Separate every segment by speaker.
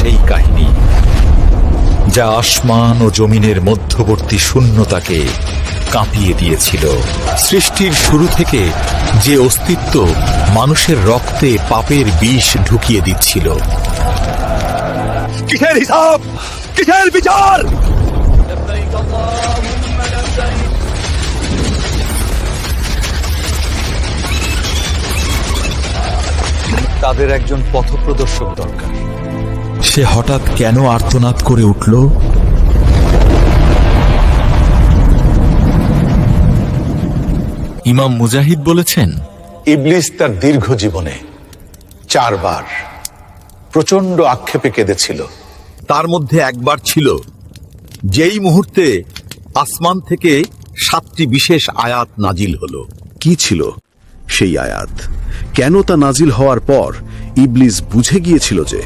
Speaker 1: সেই কাহিনী যা আসমান ও জমিনের মধ্যবর্তী শূন্যতাকে কাঁপিয়ে দিয়েছিল। সৃষ্টির শুরু থেকে যে অস্তিত্ব মানুষের রক্তে পাপের বিষ ঢুকিয়ে দিচ্ছিল।
Speaker 2: কিসের হিসাব, কিসের বিচার?
Speaker 1: তাদের একজন পথপ্রদর্শক দরকার। সে হঠাৎ কেন আর্তনাদ করে উঠল? ইমাম মুজাহিদ বলেছেন,
Speaker 3: ইবলিস তার দীর্ঘ জীবনে 4 বার প্রচন্ড আক্ষেপে কেঁদেছিল।
Speaker 2: তার মধ্যে একবার ছিল যেই মুহূর্তে আসমান থেকে 7টি বিশেষ আয়াত নাজিল হলো।
Speaker 4: কি ছিল সেই আয়াত? কেন তা নাজিল হওয়ার পর ইবলিস বুঝে গিয়েছিল যে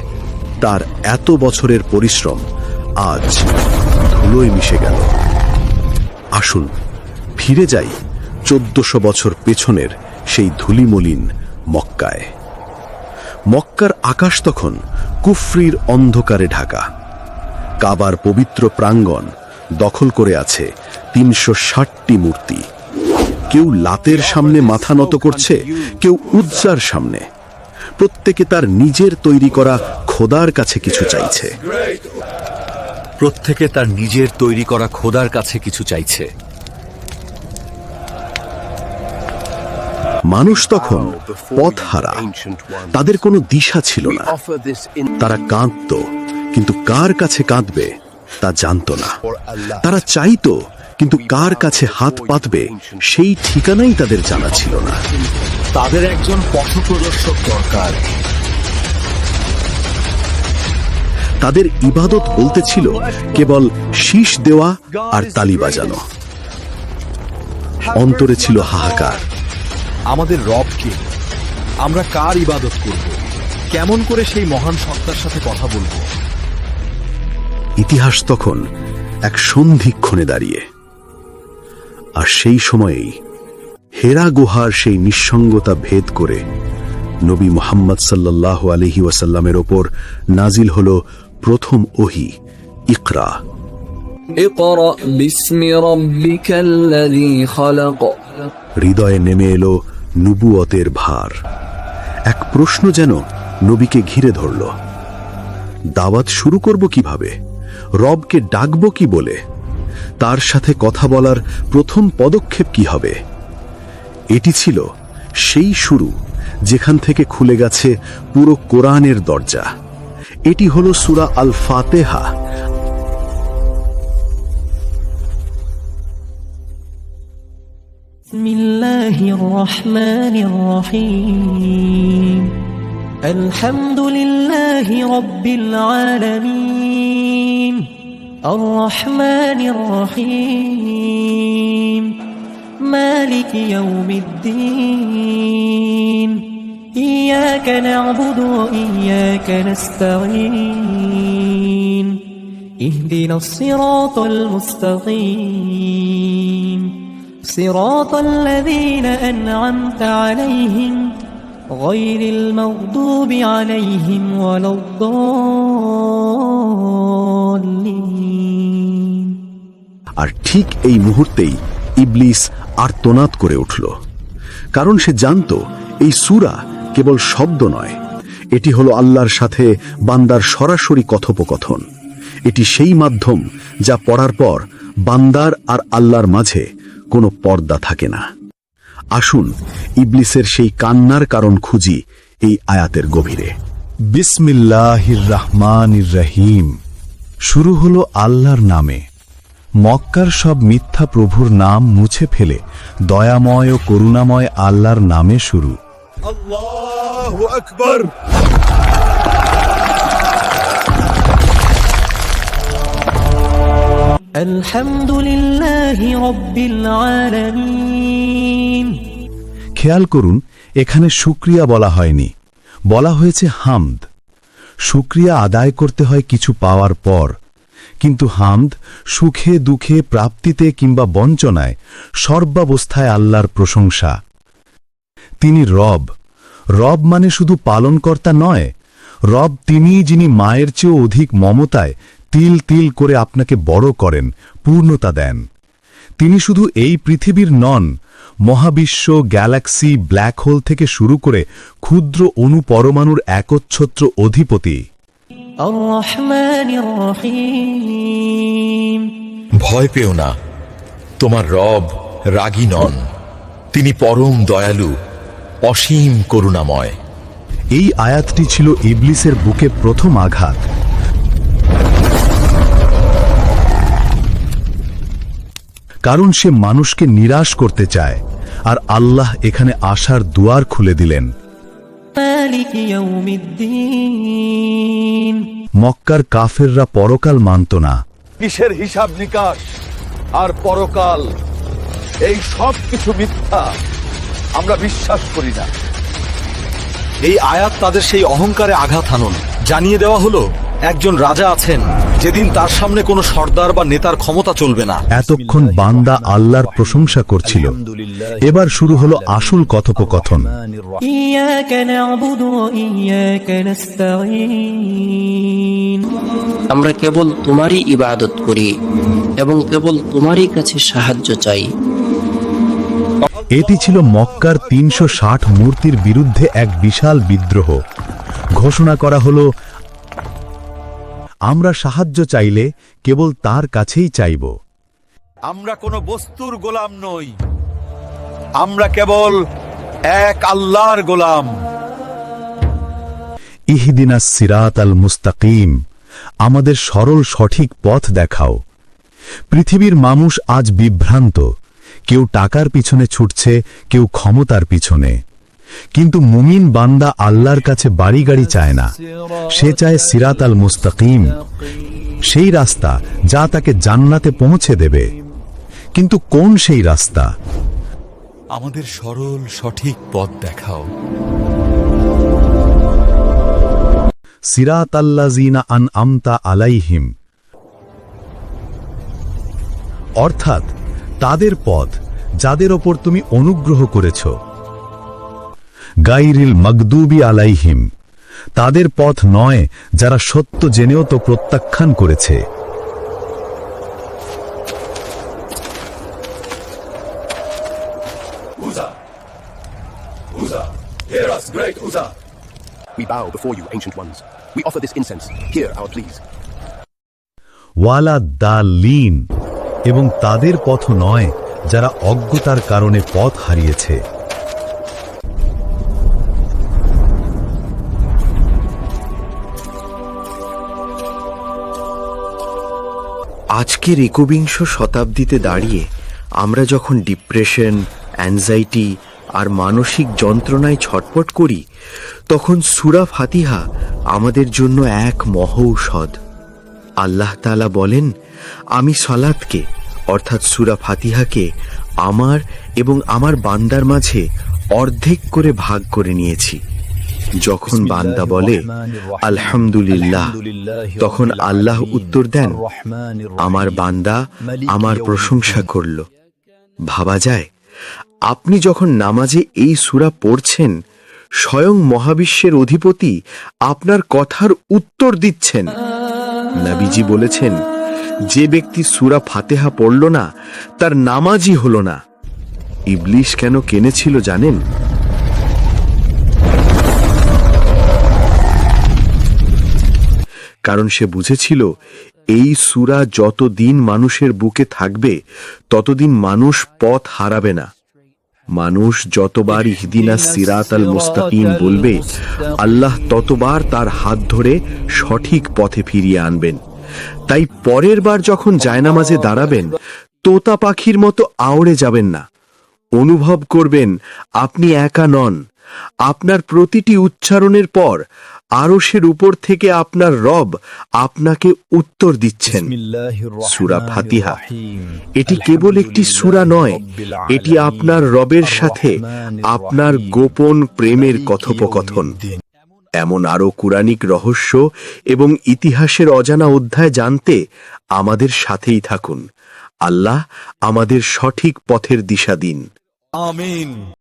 Speaker 4: তার এত বছরের পরিশ্রম আজ ধুলোয় মিশে গেল? আসুন ফিরে যাই 1400 বছর পেছনের সেই ধুলিমলিন মক্কায়। মক্কার আকাশ তখন কুফরির অন্ধকারে ঢাকা। কাবার পবিত্র প্রাঙ্গণ দখল করে আছে 360টি মূর্তি। কেউ লাতের সামনে মাথা নত করছে, কেউ উজ্জার সামনে। প্রত্যেকে তার নিজের তৈরি করা খোদার কাছে কিছু চাইছে।
Speaker 1: প্রত্যেকে তার নিজের তৈরি করা খোদার কাছে কিছু চাইছে।
Speaker 4: মানুষ তখন পথহারা, তাদের কোনো দিশা ছিল না। তারা কাঁদত, কিন্তু কার কাছে কাঁদবে তা জানত না। তারা চাইতো, কিন্তু কার কাছে হাত পাতবে সেই ঠিকানাই তাদের জানা ছিল না।
Speaker 1: তাদের একজন পথপ্রদর্শক দরকার।
Speaker 4: তাদের ইবাদত বলতে ছিল কেবল শীষ দেওয়া আর তালি বাজানো। অন্তরে ছিল হাহাকার।
Speaker 2: আমাদের রব কে? আমরা কার ইবাদত করব? কেমন করে সেই মহান সত্তার সাথে কথা বলবো?
Speaker 4: ইতিহাস তখন এক সন্ধিক্ষণে দাঁড়িয়ে। আর সেই সময়েই হেরা গুহার সেই নিঃসঙ্গতা ভেদ করে নবী মুহাম্মদ সাল্লাল্লাহু আলাইহি ওয়াসাল্লামের ওপর নাজিল হলো প্রথম ওহী, ইকরা।
Speaker 5: ইকরা বিসমি রাব্বিকাল্লাযী খালাক।
Speaker 4: হৃদয়ে নেমে এলো নবুয়তের ভার। এক প্রশ্ন যেন নবীকে ঘিরে ধরল। দাওয়াত শুরু করব কিভাবে? রবকে ডাকব কি বলে? তার সাথে কথা বলার প্রথম পদক্ষেপ কি হবে? এটি ছিল সেই শুরু যেখান থেকে খুলে গেছে পুরো কোরআনের দরজা। এটি হলো সূরা আল ফাতিহা।
Speaker 6: বিসমিল্লাহির রহমানির রহিম। আলহামদুলিল্লাহি রাব্বিল আলামিন। আর রহমানির রহিম। মালিক ইয়াউমিদ্দিন। ইয়াকা না'বুদু ওয়া ইয়াকা নাস্তাঈন। ইহদিনাস সিরাতাল মুস্তাকিম। صراط الذين أنعمت عليهم غير المغضوب عليهم ولا الضالين।
Speaker 4: আর ঠিক এই মুহূর্তেই ইবলিস আর্তনাদ করে উঠল, কারণ সে জানত এই সূরা কেবল শব্দ নয়, এটি হলো আল্লাহর সাথে বান্দার সরাসরি কথোপকথন। এটি সেই মাধ্যম যা পড়ার পর বান্দার আর আল্লাহর মাঝে কোনো পর্দা থাকে না। আসুন ইবলিসের সেই কান্নার কারণ খুঁজি এই আয়াতের গভীরে।
Speaker 7: বিসমিল্লাহির রহমানির রহিম। শুরু হলো আল্লাহর নামে। মক্কার সব মিথ্যা প্রভুর নাম মুছে ফেলে দয়াময় ও করুণাময় আল্লাহর নামে শুরু।
Speaker 2: আল্লাহু আকবার।
Speaker 6: আলহামদুলিল্লাহি রাব্বিল আলামিন।
Speaker 7: খেয়াল করুন, এখানে শুকরিয়া বলা হয়নি, বলা হয়েছে হামদ। শুকরিয়া আদায় করতে হয় কিছু পাওয়ার পর, কিন্তু হামদ সুখে দুঃখে, প্রাপ্তিতে কিংবা বঞ্চনায় সর্বাবস্থায় আল্লাহর প্রশংসা। তিনি রব। রব মানে শুধু পালনকর্তা নয়, রব তিনিই যিনি মায়ের চেয়েও অধিক মমতায় তিল তিল করে আপনাকে বড় করেন, পূর্ণতা দেন। তিনি শুধু এই পৃথিবীর নন, মহাবিশ্ব, গ্যালাক্সি, ব্ল্যাক হোল থেকে শুরু করে ক্ষুদ্র অণুপরমাণুর একচ্ছত্র অধিপতি।
Speaker 6: الرحمن الرحيم
Speaker 1: ভয় পেও না, তোমার রব রাগী নন, তিনি পরম দয়ালু, অসীম করুণাময়।
Speaker 7: এই আয়াতটি ছিল ইবলিসের বুকে প্রথম আঘাত। কারণ সে মানুষকে নিরাশ করতে চায়, আর আল্লাহ এখানে আশার দুয়ার খুলে দিলেন।
Speaker 6: مالك يوم الدين
Speaker 7: মক্কার কাফেররা পরকাল মানত না।
Speaker 2: কিসের হিসাব নিকাশ আর পরকাল, এই সব কিছু মিথ্যা, আমরা বিশ্বাস করি না।
Speaker 8: এই আয়াত তাদের সেই অহংকারে আঘাত হানন। জানিয়ে দেওয়া হলো একজন রাজা আছেন, যেদিন তার সামনে কোনো সর্দার বা নেতার ক্ষমতা চলবে না।
Speaker 7: এতক্ষণ বান্দা আল্লাহর প্রশংসা করছিল, এবার শুরু হলো আসল কথোপকথন।
Speaker 6: إياك نعبد وإياك نستعين
Speaker 9: আমরা কেবল তোমারই ইবাদত করি এবং কেবল তোমারই কাছে সাহায্য চাই।
Speaker 7: এটি ছিল মক্কার ৩৬০ মূর্তির বিরুদ্ধে এক বিশাল বিদ্রোহ। ঘোষণা করা হলো, আমরা সাহায্য চাইলে কেবল তার কাছেই চাইব।
Speaker 2: আমরা কোনো বস্তুর গোলাম নই, আমরা কেবল এক আল্লাহর গোলাম।
Speaker 7: ইহদিনাস সিরাতাল মুস্তাকিম, আমাদের সরল সঠিক পথ দেখাও। পৃথিবীর মানুষ আজ বিভ্রান্ত, কেউ টাকার পিছনে ছুটছে, কেউ ক্ষমতার পিছনে। কিন্তু মুমিন বান্দা আল্লাহর কাছে বাড়ি গাড়ি চায় না, সে চায় সিরাত আল মুস্তাকিম, সেই রাস্তা যা তাকে জান্নাতে পৌঁছে দেবে। কিন্তু কোন সেই রাস্তা?
Speaker 1: আমাদের সরল সঠিক পথ দেখাও।
Speaker 7: সিরাত আল্লাযিনা আনআমতা আলাইহিম, অর্থাৎ তাদের পথ যাদের ওপর তুমি অনুগ্রহ করেছ। গাইরিল মাগদুবি আলাইহিম, তাদের পথ নয় যারা সত্য জেনেও তো প্রত্যাখ্যান করেছে।
Speaker 10: We bow before you, ancient ones. We offer this incense. Hear our pleas.
Speaker 7: ওয়ালা দাল্লিন, এবং তাদের পথ নয় যারা অজ্ঞতার কারণে পথ হারিয়েছে।
Speaker 11: আজকের ২১বিংশ শতাব্দীতে দাঁড়িয়ে আমরা যখন ডিপ্রেশন, অ্যাংজাইটি আর মানসিক যন্ত্রণায় ছটপট করি, তখন সূরা ফাতিহা আমাদের জন্য এক মহৌষধ। আল্লাহ তাআলা বলেন, আমি সালাতকে অর্থাৎ সূরা ফাতিহাকে আমার এবং আমার বান্দার মাঝে অর্ধেক করে ভাগ করে নিয়েছি। যখন বান্দা বলে আলহামদুলিল্লাহ, তখন আল্লাহ উত্তর দেন, আমার বান্দা আমার প্রশংসা করল। ভাবা যায়, আপনি যখন নামাজে এই সূরা পড়ছেন, স্বয়ং মহাবিশ্বের অধিপতি আপনার কথার উত্তর দিচ্ছেন। নবীজি বলেছেন, যে ব্যক্তি সূরা ফাতিহা পড়ল না, তার নামাজই হলো না। ইবলিস কেন কেনেছিল জানেন? কারণ সে বুঝেছিল এই সূরা যতদিন মানুষের বুকে থাকবে, ততদিন মানুষ পথ হারাবে না। মানুষ যতবার ইহদিনাস সিরাতাল মুস্তাকিম বলবে, আল্লাহ ততবার তার হাত ধরে সঠিক পথে ফিরিয়ে আনবেন। তাই পরের বার যখন জায়নামাজে দাঁড়াবেন, তোতা পাখির মতো আওড়ে যাবেন না। অনুভব করবেন আপনি একা নন। আপনার প্রতিটি উচ্চারণের পর আরশের উপর থেকে আপনার রব আপনাকে উত্তর দিচ্ছেন। সূরা ফাতিহা এটি কেবল একটি সূরা নয়, এটি আপনার রবের সাথে আপনার গোপন প্রেমের কথোপকথন। এমন আরো কুরআনিক রহস্য এবং ইতিহাসের অজানা অধ্যায় জানতে আমাদের সাথেই থাকুন। আল্লাহ আমাদের সঠিক পথের দিশা দিন।
Speaker 8: আমিন।